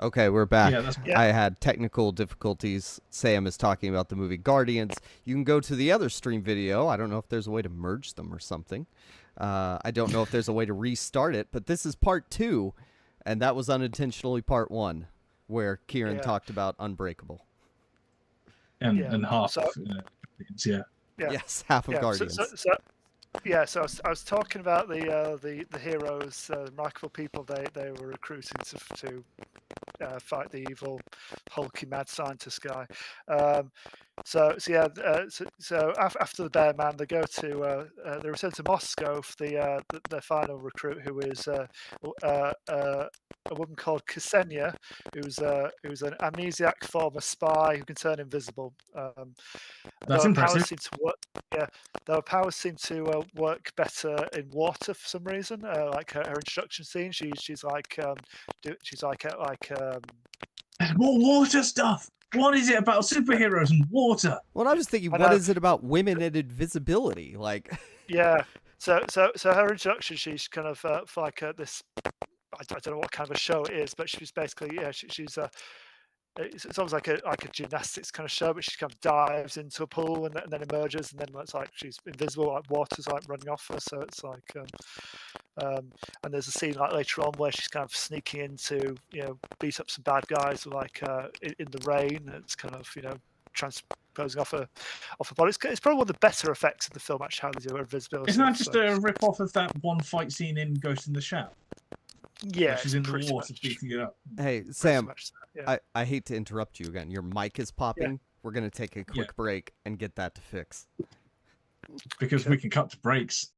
Okay, we're back. Yeah, that's I had technical difficulties. Sam is talking about the movie Guardians. You can go to the other stream video. I don't know if there's a way to merge them or something. I don't know if there's a way to restart it, but this is part 2, and that was unintentionally part 1, where Kieran talked about Unbreakable. and half. So- Yeah. Yes, half of Guardians. So I was talking about the heroes, remarkable people they were recruiting to fight the evil, hulky mad scientist guy. So after the Bear Man, they go to they return to Moscow for their final recruit, who is a woman called Ksenia, who's an amnesiac former spy who can turn invisible. That's impressive. Though powers seem to work better in water for some reason. Like her introduction scene, she's like More water stuff. What is it about superheroes and water? Well, I was thinking, what is it about women and invisibility? Like, yeah. So her introduction, she's kind of like this. I don't know what kind of a show it is, but she's basically she's it's almost like a gymnastics kind of show, but she kind of dives into a pool and then emerges, and then it's like she's invisible, like water's like running off her. So it's like, and there's a scene like later on where she's kind of sneaking into, beat up some bad guys like in the rain. It's kind of transposing off her body. It's probably one of the better effects of the film, actually, how they do her invisibility. Isn't that just a rip off of that one fight scene in Ghost in the Shell? Yeah, she's in the water beating it up. Hey, Sam, yeah. I hate to interrupt you again. Your mic is popping. Yeah. We're going to take a quick break and get that to fix. Because we can cut to breaks.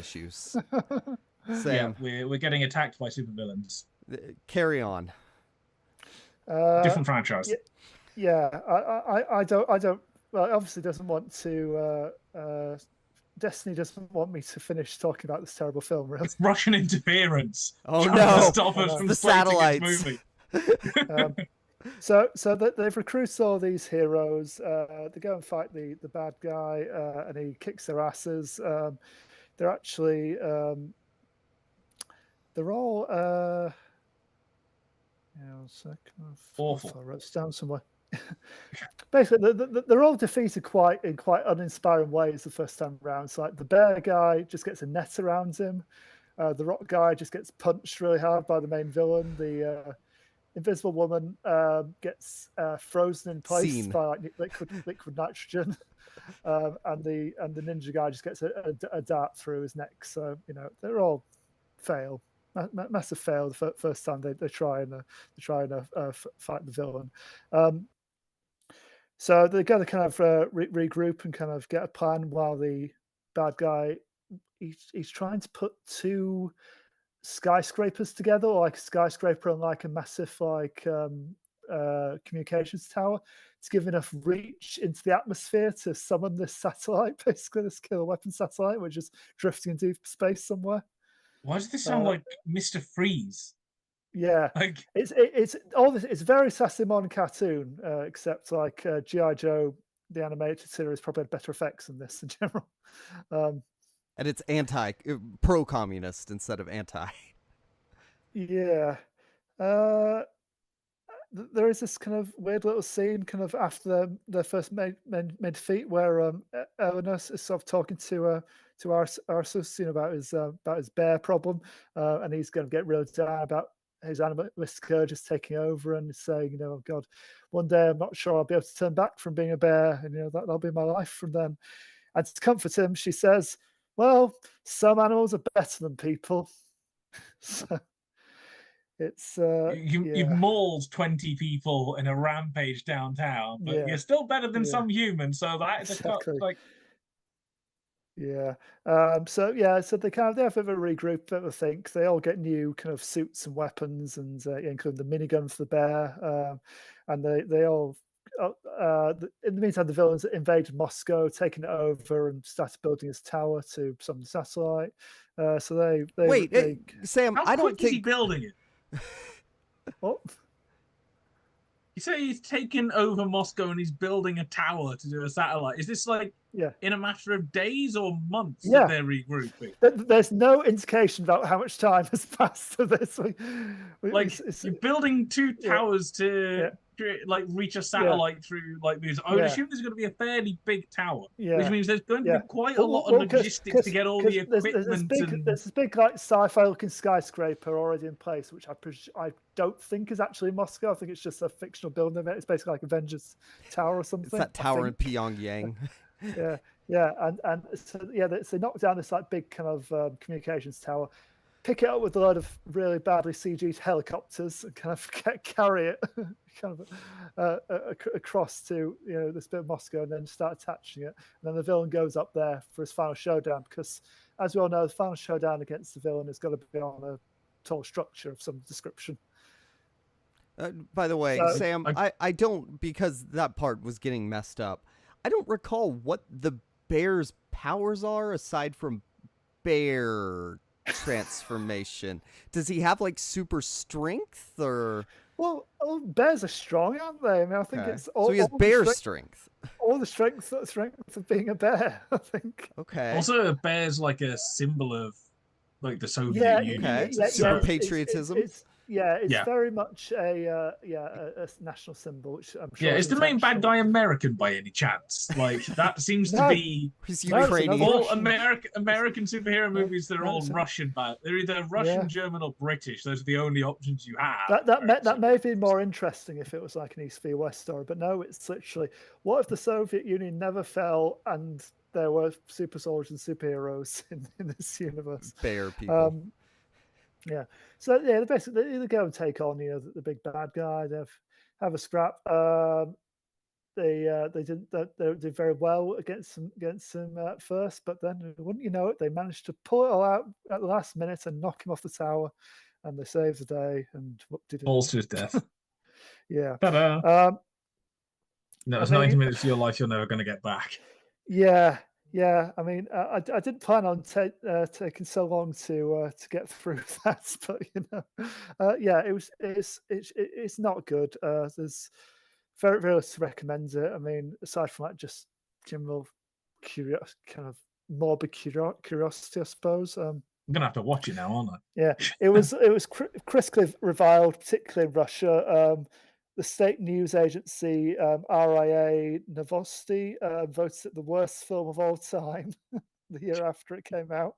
issues. Yeah, Sam, we're getting attacked by supervillains. carry on. Different franchise. Yeah, I don't. Well, it obviously doesn't want to. Destiny doesn't want me to finish talking about this terrible film. Really, It's Russian interference. Oh trying no! to stop us from The slating satellites. movie. so they've recruited all these heroes. They go and fight the bad guy, and he kicks their asses. They're actually they're all Awful. I wrote this down somewhere. Basically, they're all defeated in quite uninspiring ways the first time around. It's like the bear guy just gets a net around him. The rock guy just gets punched really hard by the main villain. The invisible woman gets frozen in place by like liquid nitrogen. And the ninja guy just gets a dart through his neck. So they're all fail. Massive fail the first time they try and fight the villain. So they got to kind of regroup and kind of get a plan while the bad guy he's trying to put two skyscrapers together, or like a skyscraper and like a massive like communications tower to give enough reach into the atmosphere to summon this satellite, basically this killer weapon satellite, which is drifting in deep space somewhere. Why does this sound like Mr. Freeze? Yeah, Like it's all this. It's very sassy modern cartoon, except like G.I. Joe, the animated series, probably had better effects than this in general. And it's pro-communist instead of anti. Yeah. There is this kind of weird little scene kind of after their first main defeat where Eleanor is sort of talking to Arsus, about his bear problem, and he's going to get really down about his animalistic urges taking over and saying, oh God, one day I'm not sure I'll be able to turn back from being a bear, and that'll be my life from then. And to comfort him, she says, well, some animals are better than people. So it's you've mauled 20 people in a rampage downtown, but you're still better than some humans. So that is exactly. like. Yeah. So they kind of they have a regroup, bit of a think. They all get new kind of suits and weapons, and including the minigun for the bear. And they all. In the meantime, the villains invaded Moscow, taking it over, and started building his tower to summon the satellite. So they wait, Sam. How I don't quick is he think building it. What? You say he's taken over Moscow and he's building a tower to do a satellite. Is this like in a matter of days or months that they're regrouping? There's no indication about how much time has passed to this. You're building two towers to like reach a satellite through like these. I would assume there's going to be a fairly big tower, which means there's going to be quite a lot of logistics to get all the equipment. There's this big like sci-fi looking skyscraper already in place, which I don't think is actually Moscow. I think it's just a fictional building. It's basically like Avengers Tower or something. It's that tower in Pyongyang. And so they knock down this like big kind of communications tower, pick it up with a load of really badly CG'd helicopters, and kind of carry it kind of across to this bit of Moscow, and then start attaching it. And then the villain goes up there for his final showdown, because as we all know, the final showdown against the villain has got to be on a tall structure of some description. By the way, Sam, I don't, because that part was getting messed up, I don't recall what the bear's powers are aside from bear transformation. Does he have like super strength or? Well, bears are strong, aren't they? I mean, I think it's all. So he has bear strength. All the strength of being a bear, I think. Okay. Also, a bear's like a symbol of like the Soviet Union. Okay. Super patriotism. It's very much a national symbol, which I'm sure. Yeah, is the main bad guy American by any chance? Like that seems to be. He's Ukrainian. All American superhero movies that are all Russian, but they're either Russian, German, or British. Those are the only options you have. That may be more interesting if it was like an East v West story, but no, it's literally what if the Soviet Union never fell and there were super soldiers and superheroes in this universe? Bear people. So they basically go and take on the big bad guy. They have a scrap. they did very well against them at first, but then wouldn't you know it, they managed to pull it all out at the last minute and knock him off the tower, and they saved the day and falls to his death. Yeah. Ta-da. No, it's 90 minutes of your life you're never going to get back. Yeah. I mean, I didn't plan on taking so long to get through that, but yeah, it's not good. There's very little to recommend it. I mean, aside from just general kind of morbid curiosity, I suppose. I'm gonna have to watch it now, aren't I? Yeah, it was critically reviled, particularly in Russia. The state news agency RIA Novosti voted it the worst film of all time the year after it came out.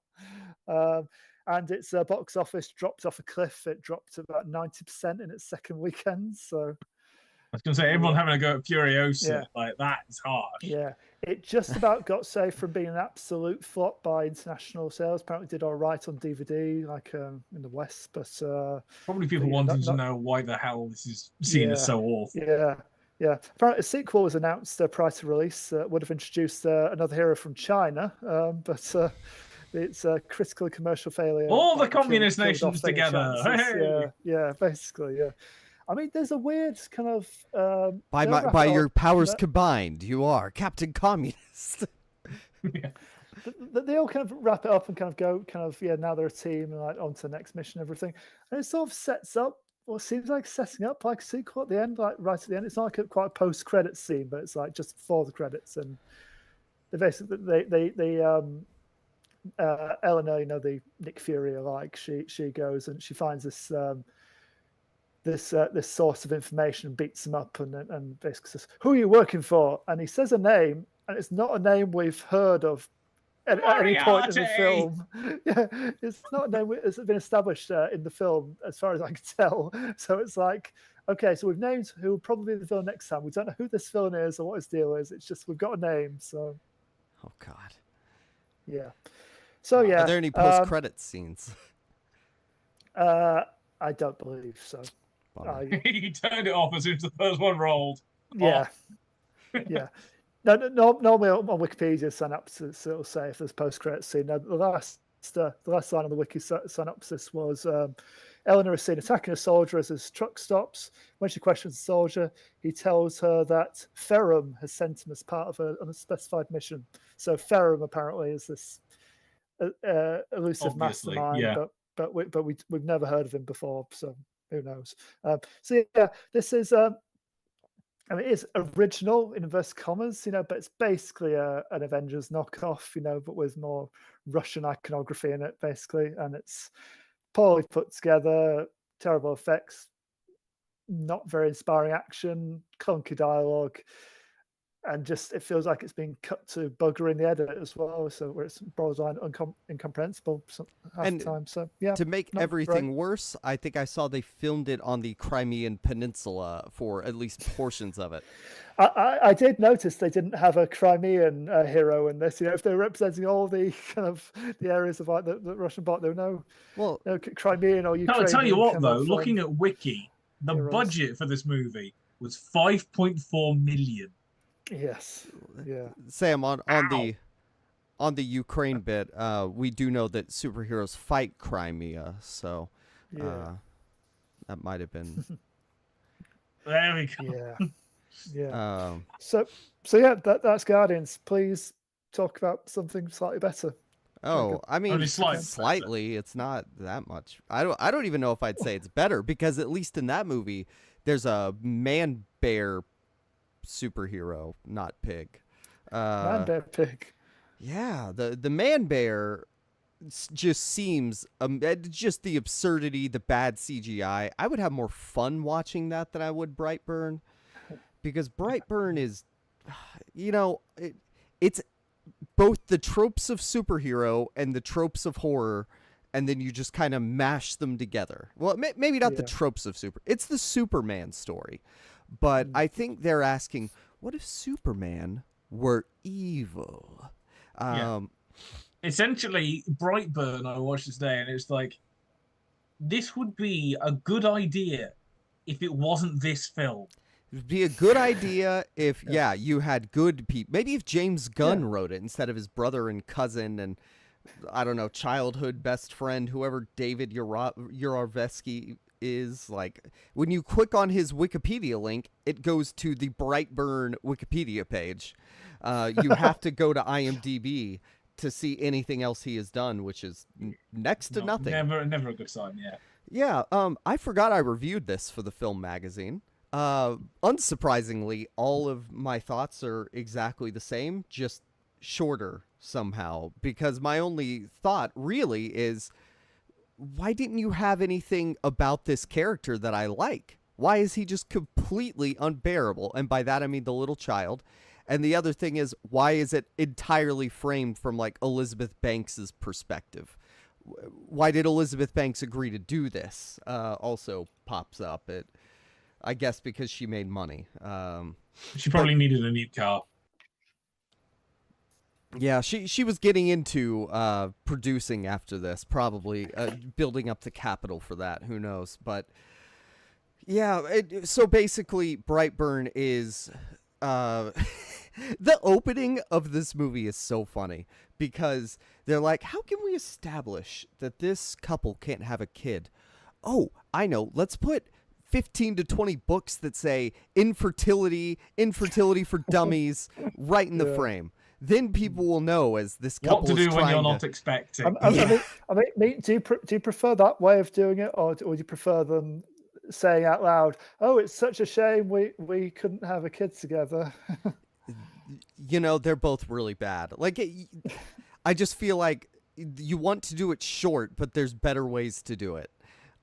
And its box office dropped off a cliff. It dropped about 90% in its second weekend. So I was going to say, everyone having a go at Furiosa, like that is harsh. Yeah, it just about got saved from being an absolute flop by international sales. Apparently did all right on DVD, like in the West, but probably people wanting to know why the hell this is seen as so awful. Yeah. Apparently a sequel was announced prior to release. Would have introduced another hero from China, but it's a critical commercial failure. All the communist nations together. Hey! Yeah, basically, yeah. I mean, there's a weird kind of by your powers combined, you are Captain Communist. They all kind of wrap it up and kind of go, now they're a team and like on to the next mission and everything. And it sort of sets up what seems like setting up like a sequel at the end, like right at the end. It's not like quite a post-credits scene, but it's like just before the credits. And they basically Eleanor, the Nick Fury alike, she goes and she finds this this source of information, beats him up and basically says, "Who are you working for?" And he says a name, and it's not a name we've heard of at any point in the film. Yeah, it's not a name that's been established in the film, as far as I can tell. So it's like, okay, so we've named who will probably be the villain next time. We don't know who this villain is or what his deal is. It's just we've got a name. So, oh god, yeah. So yeah, are there any post-credit scenes? I don't believe so. He turned it off as soon as the first one rolled. Yeah, yeah. No, normally on Wikipedia synopsis it'll say if there's post-credit scene. Now, the last line on the wiki synopsis was Eleanor is seen attacking a soldier as his truck stops. When she questions the soldier, he tells her that Ferrum has sent him as part of an unspecified mission. So Ferrum apparently is this elusive mastermind, but we've never heard of him before. So who knows? So yeah, this is. I mean, it's original in inverted commas, but it's basically an Avengers knockoff, but with more Russian iconography in it, basically, and it's poorly put together, terrible effects, not very inspiring action, clunky dialogue, and just it feels like it's been cut to bugger in the edit as well, so where it's borderline incomprehensible half the time. So yeah, to make everything worse, I think I saw they filmed it on the Crimean Peninsula for at least portions of it. I did notice they didn't have a Crimean hero in this. If they're representing all the kind of the areas of like the Russian part, there were no Crimean or Ukrainian. I'll tell you what, though, looking at Wiki, the budget for this movie was 5.4 million. Yes. Yeah. Sam, on the Ukraine bit, we do know that superheroes fight Crimea, so that might have been. There we go. Yeah. So yeah, that's Guardians. Please talk about something slightly better. Oh, I mean, only slightly. It's not that much. I don't even know if I'd say it's better, because at least in that movie, there's a man bear superhero, not pig. Man bear pig. Yeah, the man bear just seems just the absurdity, the bad CGI. I would have more fun watching that than I would Brightburn, because Brightburn is, it's both the tropes of superhero and the tropes of horror, and then you just kind of mash them together. Well, maybe not the tropes of it's the Superman story. But I think they're asking, what if Superman were evil? Essentially, Brightburn, I watched this day, and it's like, this would be a good idea if it wasn't this film. It'd be a good idea if, you had good people. Maybe if James Gunn wrote it instead of his brother and cousin and, I don't know, childhood best friend, whoever David Yarovesky is. Like, when you click on his Wikipedia link, it goes to the Brightburn Wikipedia page. You have to go to IMDb to see anything else he has done, which is next to nothing. Never a good sign, Yeah, I forgot I reviewed this for the film magazine. Unsurprisingly, all of my thoughts are exactly the same, just shorter somehow, because my only thought really is, why didn't you have anything about this character that I like? Why is he just completely unbearable? And by that I mean the little child. And the other thing is, why is it entirely framed from like Elizabeth Banks's perspective? Why did Elizabeth Banks agree to do this? Also pops up. I guess because she made money. She probably needed a new car. Yeah, she was getting into producing after this, probably building up the capital for that. Who knows? But yeah, so basically, Brightburn is the opening of this movie is so funny because they're like, how can we establish that this couple can't have a kid? Oh, I know. Let's put 15 to 20 books that say infertility for dummies right in the frame. Then people will know as this couple what to do is when you're trying not to... expecting. I mean, do you prefer that way of doing it, or do you prefer them saying out loud, "Oh, it's such a shame we couldn't have a kid together"? You know, they're both really bad. Like, I just feel like you want to do it short, but there's better ways to do it.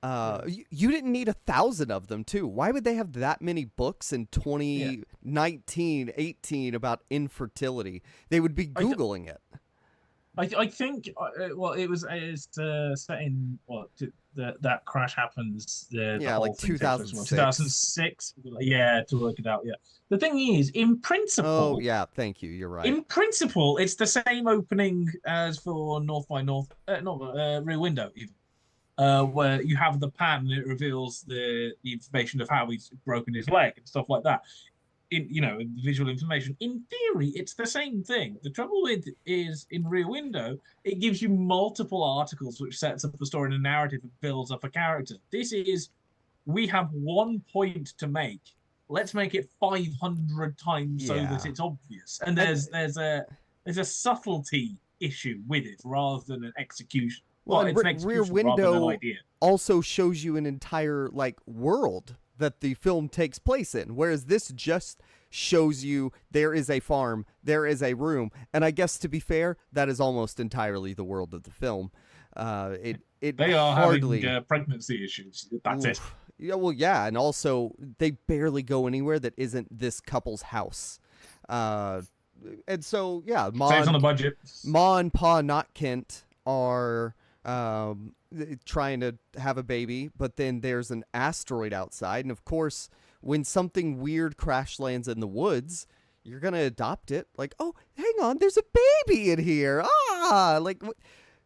You didn't need 1,000 of them, too. Why would they have that many books in 2019, 18 about infertility? They would be Googling it. I think, well, it was set in, that crash happens. Like 2006. 2006. Yeah, to work it out, The thing is, in principle... Oh, yeah, thank you. You're right. In principle, it's the same opening as for Rear Window, even. Where you have the pan and it reveals the information of how he's broken his leg and stuff like that. The visual information. In theory, it's the same thing. The trouble with is in Rear Window, it gives you multiple articles which sets up the story and a narrative and builds up a character. This is, we have one point to make. Let's make it 500 times so that it's obvious. And there's a subtlety issue with it rather than an execution. Well, Rear Window also shows you an entire world that the film takes place in, whereas this just shows you there is a farm, there is a room, and I guess to be fair, that is almost entirely the world of the film. They are hardly having pregnancy issues. That's it. Yeah, well, yeah, and also they barely go anywhere that isn't this couple's house. And so saves on the budget. Ma and Pa, not Kent, are trying to have a baby, but then there's an asteroid outside, and of course when something weird crash lands in the woods, you're gonna adopt it. Like, oh, hang on, there's a baby in here.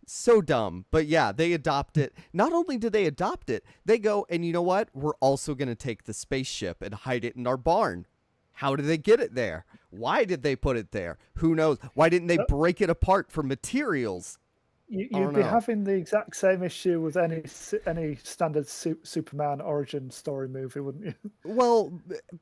So dumb. But yeah, they adopt it. Not only do they adopt it, they go, and you know what, we're also gonna take the spaceship and hide it in our barn. How did they get it there? Why did they put it there? Who knows? Why didn't they break it apart for materials? You'd be having the exact same issue with any standard Superman origin story movie, wouldn't you? Well,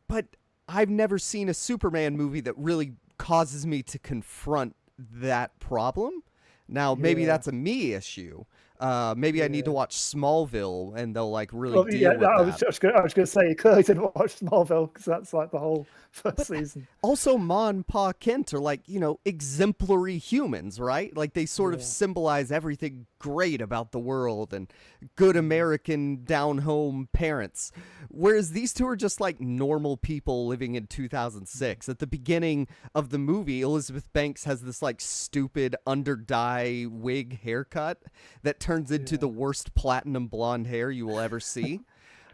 but I've never seen a Superman movie that really causes me to confront that problem. Now, maybe that's a me issue. Maybe I need to watch Smallville, and they'll really deal with that. I was going to say, you clearly didn't watch Smallville because that's the whole first season. Also, Ma and Pa Kent are exemplary humans, right? Like they sort of symbolize everything great about the world and good American down-home parents. Whereas these two are just normal people living in 2006. At the beginning of the movie, Elizabeth Banks has this stupid under-dye wig haircut that turns into the worst platinum blonde hair you will ever see.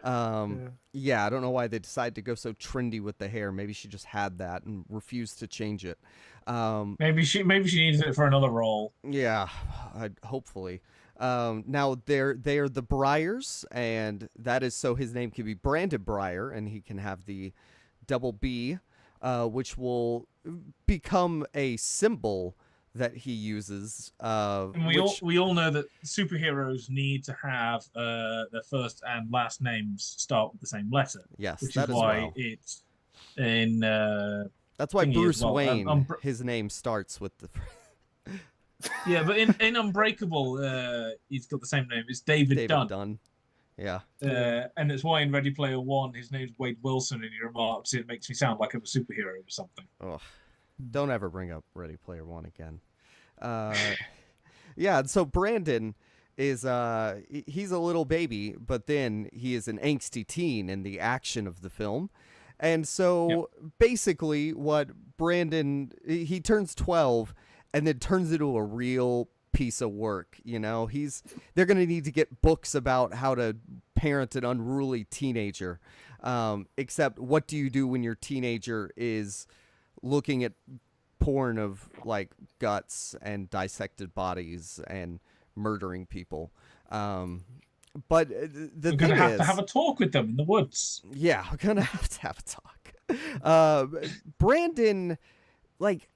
I don't know why they decided to go so trendy with the hair. Maybe she just had that and refused to change it. Maybe she needs it for another role. Yeah, hopefully. Now they are the Bryers, and that is so his name can be Brandon Breyer, and he can have the double B, which will become a symbol that he uses. And we all know that superheroes need to have their first and last names start with the same letter. Yes, which that is as why well. It's in. That's why Bruce Wayne, well. his name starts with the. Yeah, but in Unbreakable, he's got the same name. It's David Dunn. Yeah. And it's why in Ready Player One, his name's Wade Wilson, and he remarks, "It makes me sound like I'm a superhero or something." Oh, don't ever bring up Ready Player One again. Yeah, so Brandon is he's a little baby, but then he is an angsty teen in the action of the film. And so basically what Brandon, he turns 12 and then turns into a real piece of work. You know, they're going to need to get books about how to parent an unruly teenager. Except what do you do when your teenager is looking at porn of like guts and dissected bodies and murdering people? But the thing is, to have a talk with them in the woods. Yeah, we're gonna have to have a talk. Brandon, like,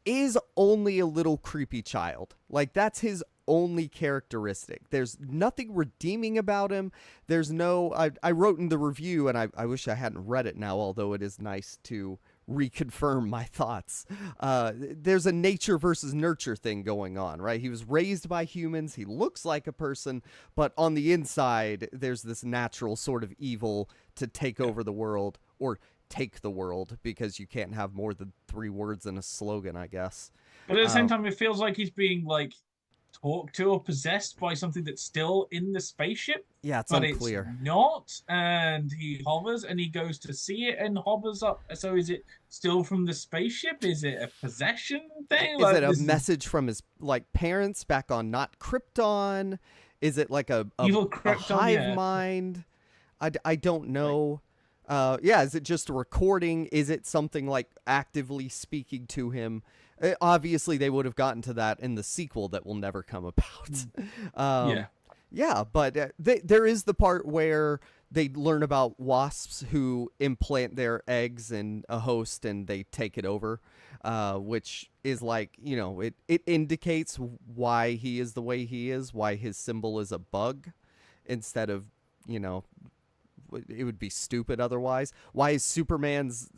is only a little creepy child. Like, that's his only characteristic. There's nothing redeeming about him. There's no. I wrote in the review, and I wish I hadn't read it now, although it is nice to reconfirm my thoughts. There's a nature versus nurture thing going on, right? He was raised by humans. He looks like a person, but on the inside, there's this natural sort of evil to take over the world, or take the world, because you can't have more than 3 words in a slogan, I guess. But at the same time, it feels like he's being like talked to or possessed by something that's still in the spaceship. Yeah, it's but unclear. It's not, and he hovers and he goes to see it and hovers up. So is it still from the spaceship? Is it a possession thing? Is it a message from his parents back on not Krypton? Is it like a evil Krypton, hive mind? I don't know. Is it just a recording? Is it something like actively speaking to him? Obviously, they would have gotten to that in the sequel that will never come about. But there is the part where they learn about wasps who implant their eggs in a host and they take it over, which is like, you know, it indicates why he is the way he is, why his symbol is a bug instead of, you know, it would be stupid otherwise. Why is Superman's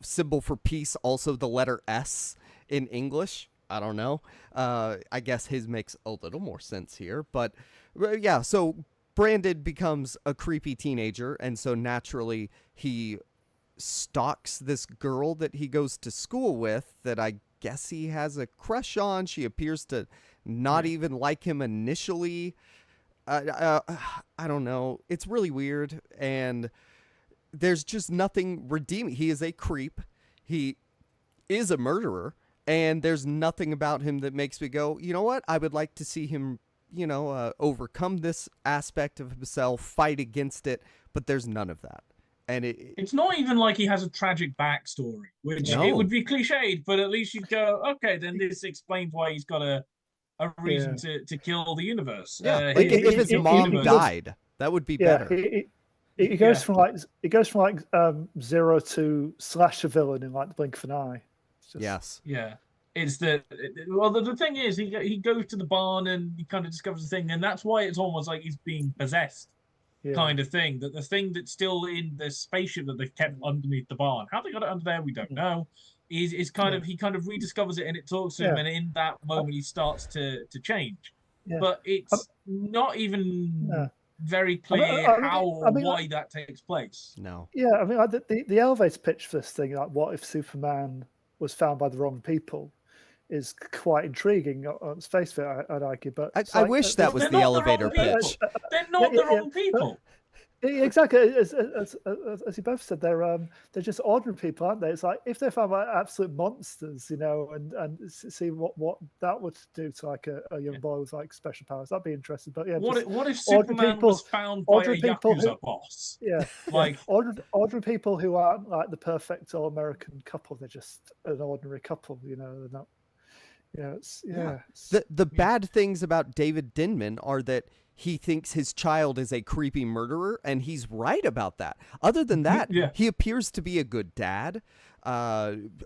symbol for peace also the letter S in English? I don't know. I guess his makes a little more sense here. But yeah, so Brandon becomes a creepy teenager, and so naturally he stalks this girl that he goes to school with that I guess he has a crush on. She appears to not even like him initially. I don't know. It's really weird, and there's just nothing redeeming. He is a creep. He is a murderer, and there's nothing about him that makes me go, you know what? I would like to see him, you know, overcome this aspect of himself, fight against it, but there's none of that. And it's not even like he has a tragic backstory, which it would be cliched, but at least you'd go, okay, then this explains why he's got a reason to kill the universe. Yeah, like if his mom died, that would be better. It goes from like 0 to slash a villain in like the blink of an eye. Yes. Yeah. It's the thing is he goes to the barn and he kind of discovers the thing, and that's why it's almost like he's being possessed, kind of thing. That the thing that's still in the spaceship that they've kept underneath the barn, how they got it under there, we don't know. Is kind of he kind of rediscovers it and it talks to him, and in that moment he starts to change. But it's not even very clear how or why that takes place. No. Yeah, I mean, the elevator pitch for this thing, like what if Superman was found by the wrong people, is quite intriguing on its face of it, I'd argue. But I wish that was the elevator pitch. They're not the wrong people. Exactly, as you both said, they're just ordinary people, aren't they? It's like if they're found by absolute monsters, you know, and see what that would do to like a young boy with like special powers. That'd be interesting. But yeah, what if Superman was found by a Yakuza boss? Yeah, like ordinary people who aren't like the perfect all-American couple. They're just an ordinary couple, you know. They're not. The bad things about David Denman are that he thinks his child is a creepy murderer, and he's right about that. Other than that, he appears to be a good dad.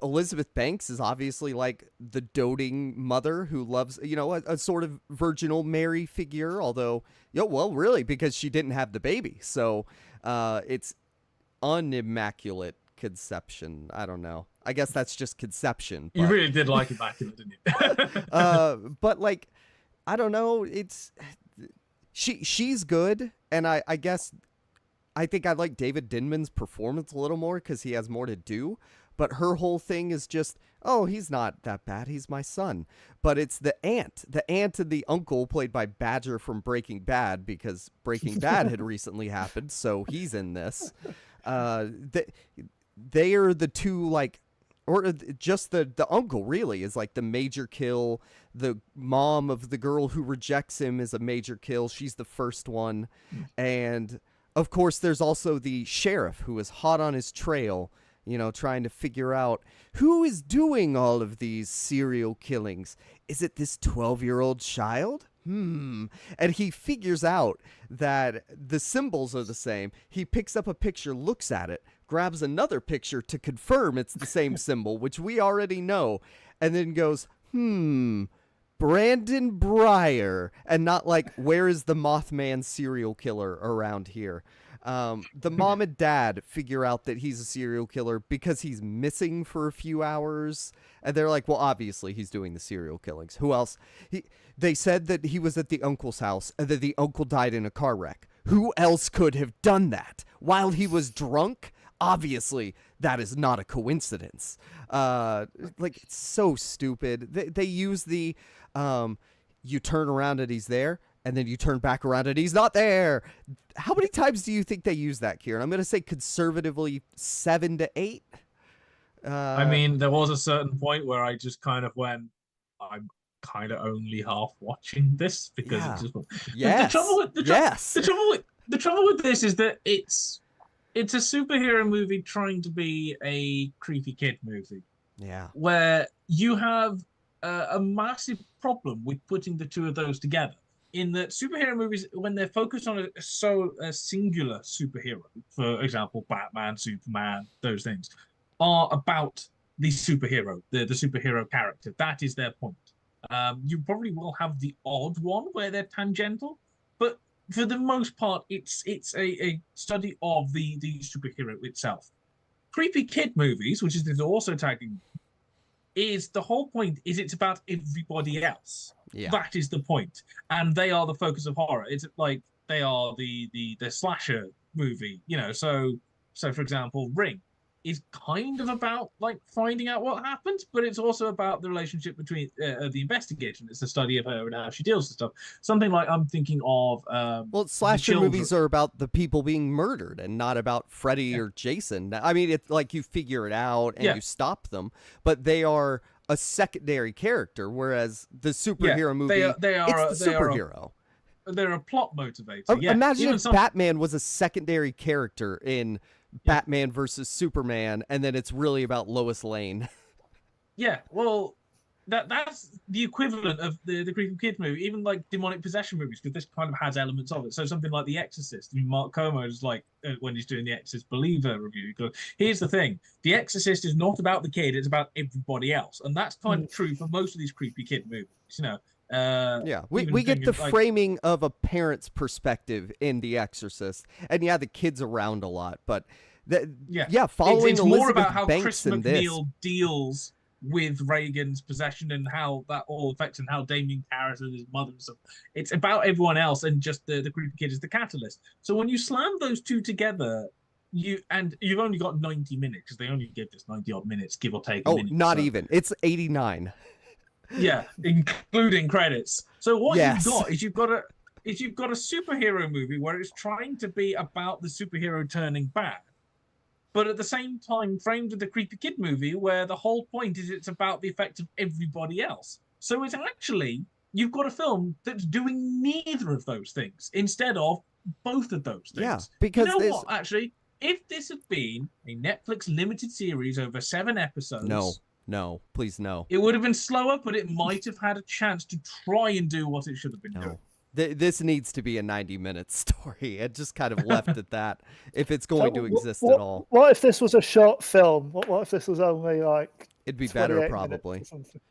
Elizabeth Banks is obviously like the doting mother who loves, you know, a sort of virginal Mary figure, although, well, really, because she didn't have the baby. So it's unimmaculate conception. I don't know. I guess that's just conception. But... You really did like immaculate, didn't you? But like, I don't know. It's she's good, and I guess I think I like David Denman's performance a little more because he has more to do. But her whole thing is just, oh, he's not that bad. He's my son. But it's the aunt and the uncle played by Badger from Breaking Bad, because Breaking Bad had recently happened. So he's in this. They are the two, like, or just the uncle really is like the major kill. The mom of the girl who rejects him is a major kill. She's the first one. And of course, there's also the sheriff who is hot on his trail, you know, trying to figure out who is doing all of these serial killings. Is it this 12-year-old child? And he figures out that the symbols are the same. He picks up a picture, looks at it, grabs another picture to confirm it's the same symbol, which we already know, and then goes, Brandon Breyer, and not like, where is the Mothman serial killer around here? The mom and dad figure out that he's a serial killer because he's missing for a few hours. And they're like, well, obviously he's doing the serial killings. Who else? They said that he was at the uncle's house and that the uncle died in a car wreck. Who else could have done that while he was drunk? Obviously, that is not a coincidence. Like, it's so stupid. They use the, you turn around and he's there, and then you turn back around and he's not there. How many times do you think they use that, Kieran? I'm going to say conservatively 7 to 8. I mean, there was a certain point where I just kind of went, I'm kind of only half watching this because it's just... The trouble with this is that it's a superhero movie trying to be a creepy kid movie. Yeah. Where you have a massive problem with putting the two of those together. In that superhero movies, when they're focused on a singular superhero, for example, Batman, Superman, those things, are about the superhero, the superhero character. That is their point. You probably will have the odd one where they're tangential, but for the most part, it's a study of the superhero itself. Creepy kid movies, which is also tagging, is the whole point is it's about everybody else. Yeah. That is the point. And they are the focus of horror. It's like they are the slasher movie, you know. So for example, Ring is kind of about like finding out what happened, but it's also about the relationship between the investigator. And it's the study of her and how she deals with stuff. Something like I'm thinking of well, slasher movies are about the people being murdered and not about Freddy or Jason. I mean, it's like you figure it out and you stop them, but they are a secondary character, whereas the superhero movie, it's the superhero. They're a plot motivator. Imagine if Batman was a secondary character in Batman versus Superman, and then it's really about Lois Lane. Yeah, well, that's the equivalent of the creepy kid movie, even like demonic possession movies, because this kind of has elements of it. So something like The Exorcist. I mean, Mark Como is like, when he's doing the Exorcist Believer review, he goes, here's the thing, The Exorcist is not about the kid, it's about everybody else. And that's kind of true for most of these creepy kid movies, you know. We get the framing of a parent's perspective in The Exorcist, and the kid's around a lot, but following it's Elizabeth more about how Banks Chris in McNeil deals with Reagan's possession and how that all affects, and how Damien Karras and his mother and stuff. It's about everyone else, and just the creepy kid is the catalyst. So when you slam those two together, you've only got 90 minutes, because they only give this 90 odd minutes, give or take. Even. It's 89. Yeah, including credits. So what you've got is you've got a superhero movie where it's trying to be about the superhero turning bad, but at the same time framed with the creepy kid movie where the whole point is it's about the effect of everybody else. So it's actually, you've got a film that's doing neither of those things instead of both of those things. Yeah, because you know what, actually, if this had been a Netflix limited series over 7 episodes... No, please no. It would have been slower, but it might have had a chance to try and do what it should have been doing. This needs to be a 90-minute story. It just kind of left at that if it's going to exist at all. What if this was a short film? What if this was only like it'd be better probably.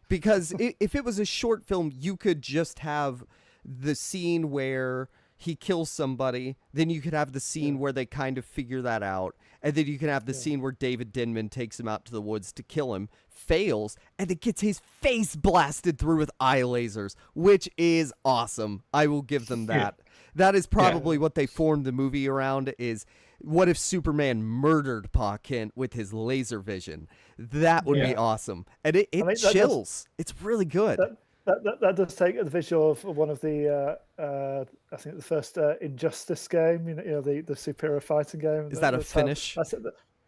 Because if it was a short film, you could just have the scene where he kills somebody, then you could have the scene where they kind of figure that out, and then you can have the scene where David Denman takes him out to the woods to kill him, fails, and it gets his face blasted through with eye lasers, which is awesome. I will give them that. That is probably what they formed the movie around, is what if Superman murdered Pa Kent with his laser vision? That would be awesome. And it chills. It's really good. That does take the visual of one of the I think the first Injustice game, you know the superhero fighting game. Is that a finish?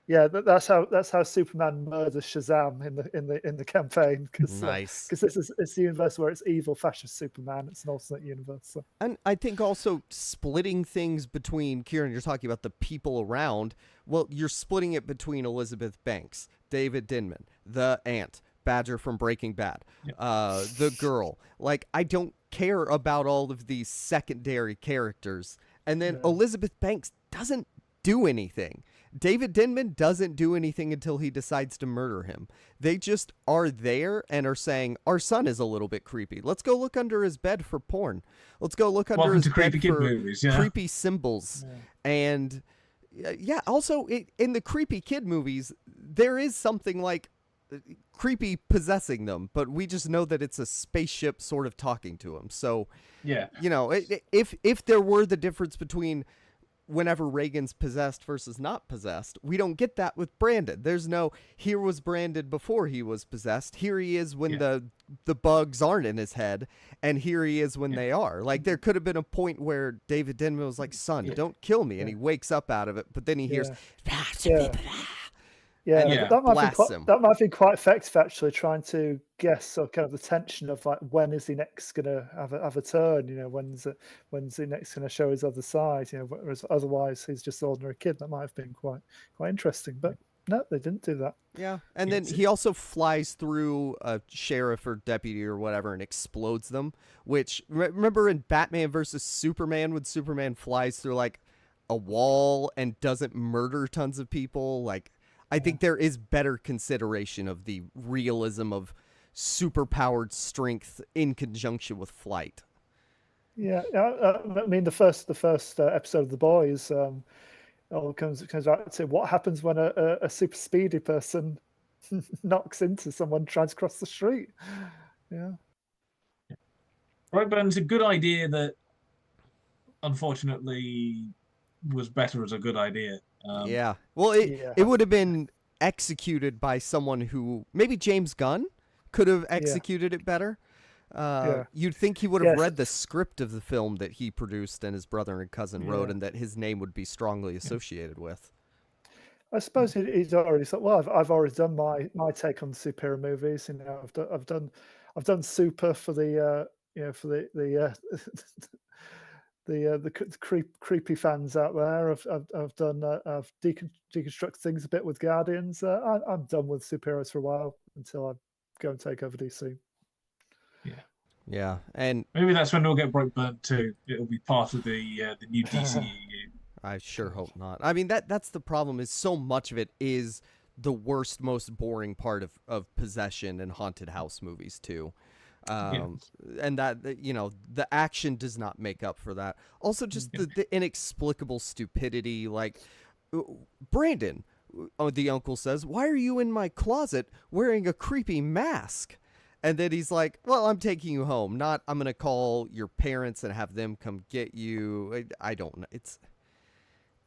That's how Superman murders Shazam in the campaign. Nice. Because it's the universe where it's evil fascist Superman. It's an alternate universe. So. And I think also splitting things between, Kieran, you're talking about the people around. Well, you're splitting it between Elizabeth Banks, David Denman, the Ant, Badger from Breaking Bad, the girl. Like, I don't care about all of these secondary characters. And then Elizabeth Banks doesn't do anything. David Denman doesn't do anything until he decides to murder him. They just are there and are saying, our son is a little bit creepy. Let's go look under his bed for porn. Let's go look under his bed for creepy symbols. And also in the creepy kid movies, there is something like creepy possessing them, but we just know that it's a spaceship sort of talking to him. So, you know, if there were the difference between whenever Reagan's possessed versus not possessed, we don't get that with Brandon. There's no, here was Brandon before he was possessed. Here he is when the bugs aren't in his head, and here he is when they are. Like, there could have been a point where David Denman was like, son, don't kill me. And he wakes up out of it, but then he hears, that might be quite effective, actually, trying to guess sort of kind of the tension of like, when is he next going to have a turn? You know, when's he next going to show his other side? You know, whereas otherwise he's just an ordinary kid. That might have been quite interesting, but no, they didn't do that. Yeah, and then he also flies through a sheriff or deputy or whatever and explodes them. Which remember in Batman versus Superman, when Superman flies through like a wall and doesn't murder tons of people, like. I think there is better consideration of the realism of superpowered strength in conjunction with flight. Yeah, I mean the first episode of The Boys comes back to what happens when a super speedy person knocks into someone trying to cross the street. Yeah. Brightburn's a good idea that unfortunately was better as a good idea. Well, it would have been executed by someone who maybe James Gunn could have executed it better. You'd think he would have read the script of the film that he produced and his brother and cousin wrote, and that his name would be strongly associated with. I suppose he's already thought, well, I've already done my take on superhero movies. You know, I've done Super for the creepy fans out there. I've deconstructed things a bit with Guardians. I'm done with superheroes for a while until I go and take over DC. Yeah, and maybe that's when we'll get Brightburn too. It'll be part of the new DCEU. I sure hope not. I mean, that's the problem. Is so much of it is the worst, most boring part of possession and haunted house movies too. And that, you know, the action does not make up for that. Also, just the inexplicable stupidity. Like, Brandon, the uncle says, "Why are you in my closet wearing a creepy mask?" And then he's like, "Well, I'm taking you home. Not, I'm going to call your parents and have them come get you." I don't know. It's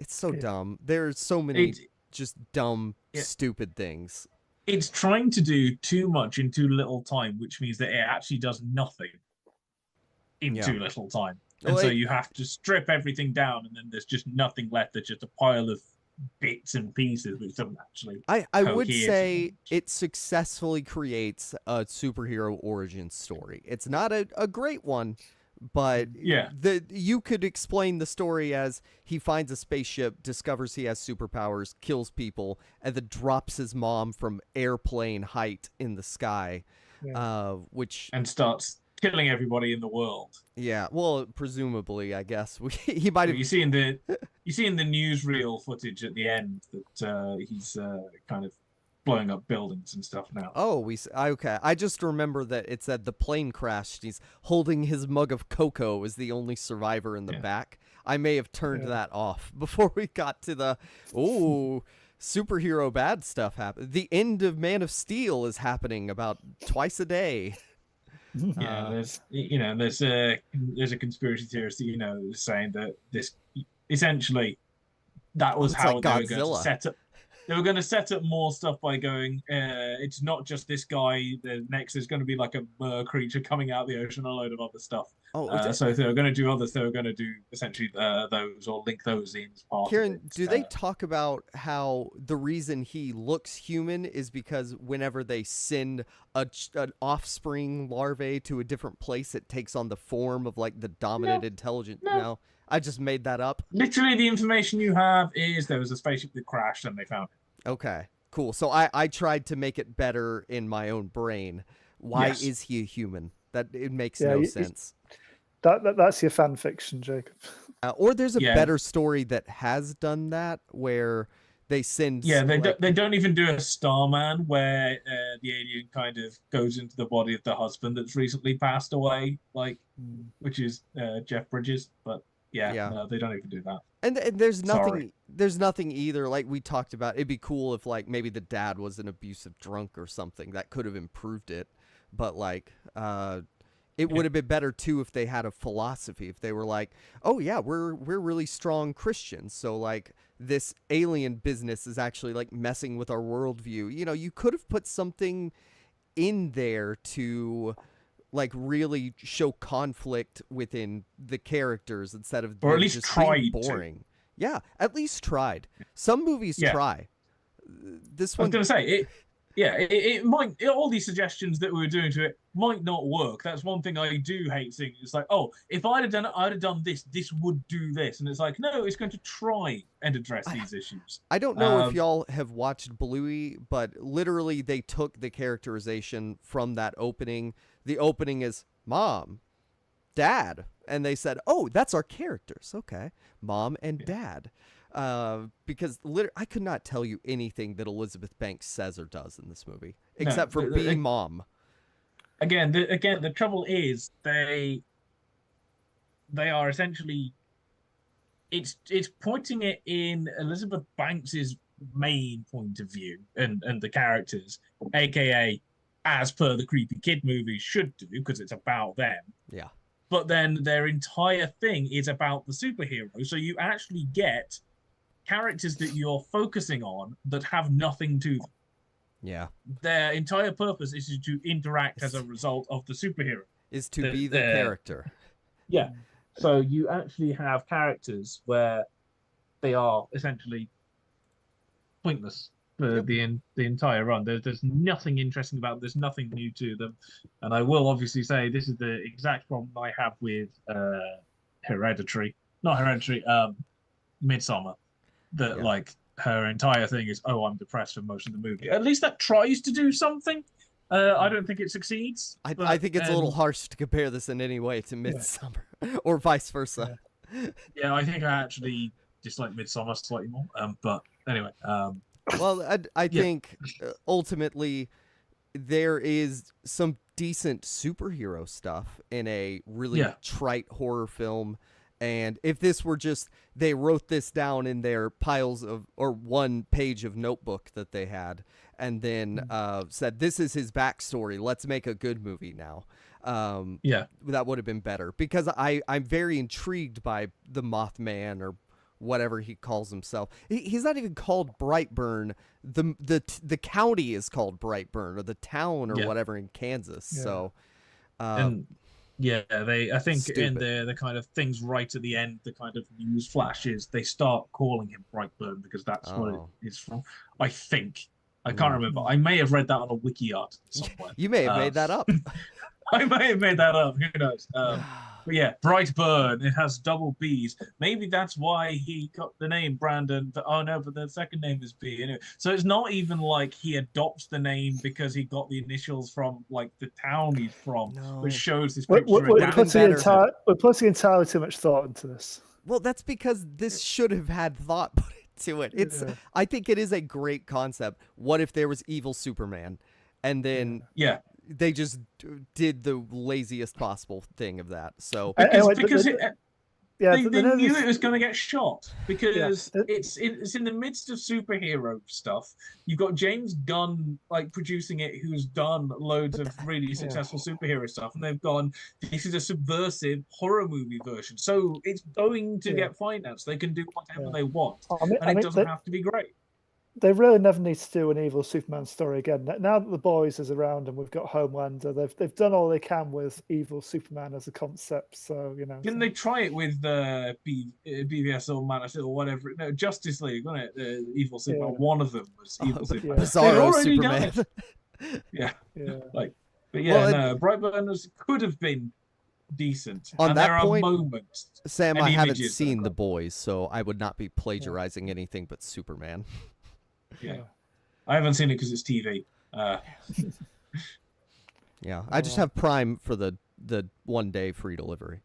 so dumb. There's so many just dumb, stupid things. It's trying to do too much in too little time, which means that it actually does nothing in too little time. And so you have to strip everything down, and then there's just nothing left. There's just a pile of bits and pieces which don't actually I would say it successfully creates a superhero origin story. It's not a great one, but you could explain the story as he finds a spaceship, discovers he has superpowers, kills people, and then drops his mom from airplane height in the sky, and starts killing everybody in the world. Yeah, well, presumably, I guess he might have. You see in the newsreel footage at the end that he's kind of blowing up buildings and stuff now. Oh, okay. I just remember that it said the plane crashed. He's holding his mug of cocoa as the only survivor in the back. I may have turned that off before we got to the superhero bad stuff happen. The end of Man of Steel is happening about twice a day. Yeah, there's a conspiracy theorist saying that this essentially that was how they were going to set up. They were going to set up more stuff by going, it's not just this guy. Next, there's going to be like a mer creature coming out of the ocean, a load of other stuff. So if they were going to do others, they were going to do essentially those or link those in as part Kieran, of it. do they talk about how the reason he looks human is because whenever they send an offspring larvae to a different place, it takes on the form of like the dominant intelligent? No, I just made that up. Literally, the information you have is there was a spaceship that crashed and they found it. Okay, cool. So I tried to make it better in my own brain. Why is he a human? That it makes no sense. That's your fan fiction, Jacob. Or there's a better story that has done that where they send. Yeah, they don't even do a Starman where the alien kind of goes into the body of the husband that's recently passed away, which is Jeff Bridges, but. Yeah, no, they don't even do that. And there's nothing. There's nothing either. Like we talked about, it'd be cool if like maybe the dad was an abusive drunk or something that could have improved it. But like, it would have been better too if they had a philosophy. If they were like, oh yeah, we're really strong Christians, so like this alien business is actually like messing with our worldview. You could have put something in there to. Like really show conflict within the characters instead of or at least just tried boring. To. Yeah, at least tried. Some movies try. This one, I was going to say it might. All these suggestions that we were doing to it might not work. That's one thing I do hate seeing. It's like, oh, if I'd have done it, I'd have done this. This would do this, and it's like, no, it's going to try and address these issues. I don't know if y'all have watched Bluey, but literally they took the characterization from that opening. The opening is Mom, Dad, and they said, "Oh, that's our characters." Okay, Mom and Dad. Because I could not tell you anything that Elizabeth Banks says or does in this movie, except for being Mom. Again, the trouble is they are essentially it's pointing it in Elizabeth Banks's main point of view and the characters, aka as per the creepy kid movies should do, because it's about them. Yeah. But then their entire thing is about the superhero, so you actually get characters that you're focusing on that have nothing to them. Yeah. Their entire purpose is to interact as a result of the superhero. Is to be the character. Yeah. So you actually have characters where they are essentially pointless for the entire run. There's nothing interesting about them. There's nothing new to them. And I will obviously say this is the exact problem I have with Midsommar. That like her entire thing is, oh, I'm depressed for most of the movie. At least that tries to do something. I don't think it succeeds. I think it's a little harsh to compare this in any way to Midsommar, or vice versa. Yeah, I think I actually dislike Midsommar slightly more. But anyway. Well, I think ultimately there is some decent superhero stuff in a really trite horror film. And if this were just, they wrote this down in their piles of, or one page of notebook that they had, and then said, this is his backstory, let's make a good movie now. That would have been better, because I'm very intrigued by the Mothman, or whatever he calls himself. He's not even called Brightburn. The county is called Brightburn, or the town, or whatever, in Kansas. So, I think in the kind of things right at the end, the kind of news flashes, they start calling him Brightburn because that's what it is from. I think. I can't remember. I may have read that on a wiki article somewhere. You may have made that up. I may have made that up. Who knows? But yeah, Brightburn. It has double B's. Maybe that's why he got the name Brandon. But oh no, but the second name is B. Anyway, so it's not even like he adopts the name because he got the initials from like the town he's from, which shows this picture. We're putting entirely too much thought into this. Well, that's because this should have had thought put into it. I think it is a great concept. What if there was evil Superman, and then they just did the laziest possible thing of that. So because they knew it was going to get shot because it's in the midst of superhero stuff. You've got James Gunn like producing it, who's done loads of really successful superhero stuff, and they've gone, this is a subversive horror movie version, so it's going to get financed. They can do whatever they want, and it doesn't have to be great. They really never need to do an evil Superman story again. Now that The Boys is around and we've got Homelander, they've done all they can with evil Superman as a concept. So didn't they try it with BVS or Man or whatever? No, Justice League, wasn't it? Evil Superman. One of them was evil Superman. Bizarro Superman. Brightburn could have been decent. On and that there are point, moments. Sam, I haven't seen The Boys, so I would not be plagiarizing anything but Superman. Yeah, I haven't seen it because it's TV. Yeah, I just have Prime for the 1 day free delivery.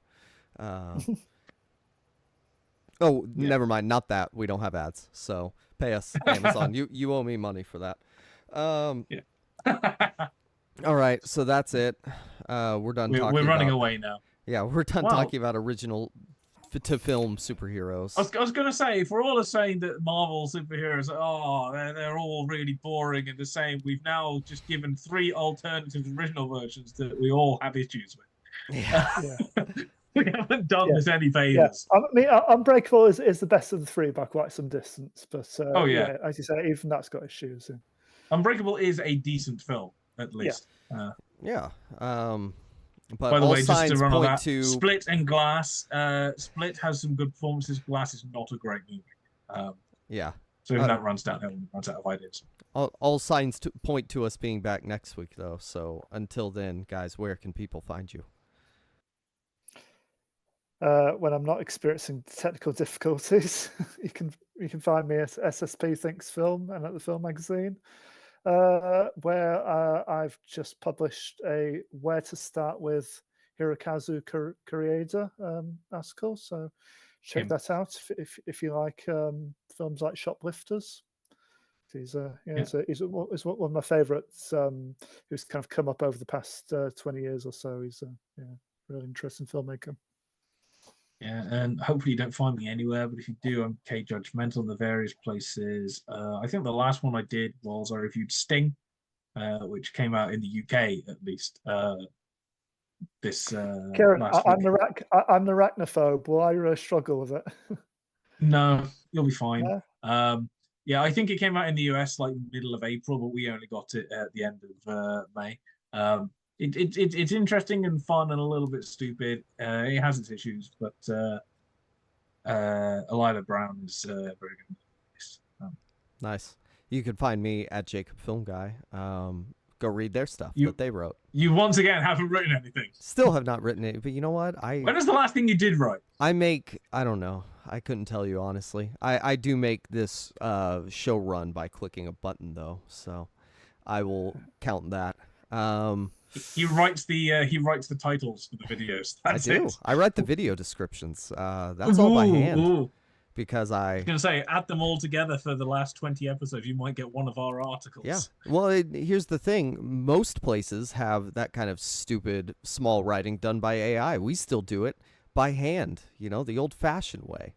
Never mind, not that. We don't have ads, so pay us, Amazon. you owe me money for that. All right, so that's it. We're done. We're running away now. Yeah, we're done talking about original to film superheroes. I was going to say, if we're all saying that Marvel superheroes, they're all really boring and the same, we've now just given 3 alternative original versions that we all have issues with. Yeah. We haven't done this any favors. I mean, Unbreakable is the best of the 3 by quite some distance, but as you say, even that's got issues. Unbreakable is a decent film, at least. But by the way, just to run on that, to Split and Glass. Split has some good performances. Glass is not a great movie. So if that runs downhill, and runs out of ideas. All signs point to us being back next week, though. So until then, guys, where can people find you? When I'm not experiencing technical difficulties, you can find me at SSP Thinks Film and at the Film Magazine, where I've just published a Where to Start with Hirokazu Koreeda article. So check that out if you like films like Shoplifters. He's one of my favourites who's kind of come up over the past 20 years or so. He's a really interesting filmmaker. Yeah, and hopefully you don't find me anywhere, but if you do, I'm K Judgmental in the various places. I think the last one I did was I reviewed Sting, which came out in the UK at least. Kieran, I'm the arachnophobe. Will I really struggle with it? No, you'll be fine. Yeah, I think it came out in the US like middle of April, but we only got it at the end of May. It's interesting and fun and a little bit stupid. It has its issues, but Elida Brown is very good. Nice. You can find me at Jacob Film Guy. Go read their stuff that they wrote. You once again haven't written anything. Still have not written it, but you know what? When was the last thing you did write? I don't know. I couldn't tell you honestly. I do make this show run by clicking a button though, so I will count that. He writes the titles for the videos. That's I do. it. I write the video descriptions. That's all by hand. Because I was going to say, add them all together for the last 20 episodes, you might get one of our articles. Yeah. Well, here's the thing. Most places have that kind of stupid small writing done by AI. We still do it by hand, the old-fashioned way,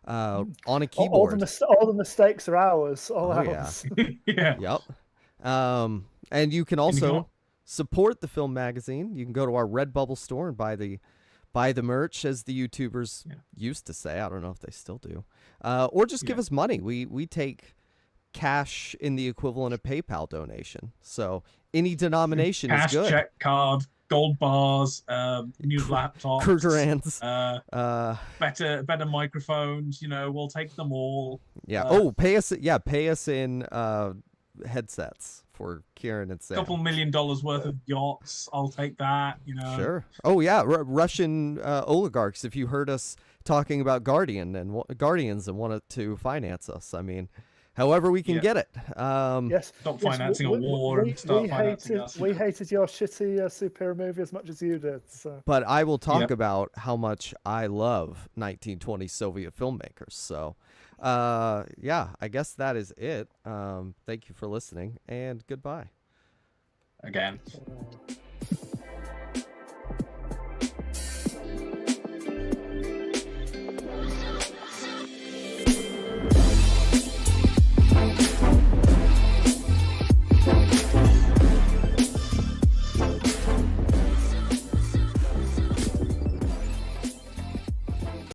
on a keyboard. All the mistakes are ours. Ours. Yeah. Yep. And you can also support the Film Magazine. You can go to our Redbubble store and buy the merch, as the YouTubers used to say. I don't know if they still do. Or just give us money. We take cash in the equivalent of PayPal donation. So any denomination is good. Cash, check, card, gold bars, new laptops, Kurgerans, better microphones. We'll take them all. Yeah. Pay us in headsets for Kieran and Sam. $2 million worth of yachts. I'll take that. Sure. Oh yeah, Russian oligarchs. If you heard us talking about Guardians and wanted to finance us, I mean, however we can get it. Yes. Stop financing a war and start financing us. We hated your shitty superhero movie as much as you did. So. But I will talk about how much I love 1920 Soviet filmmakers. So, yeah, I guess that is it. Thank you for listening, and goodbye. Again.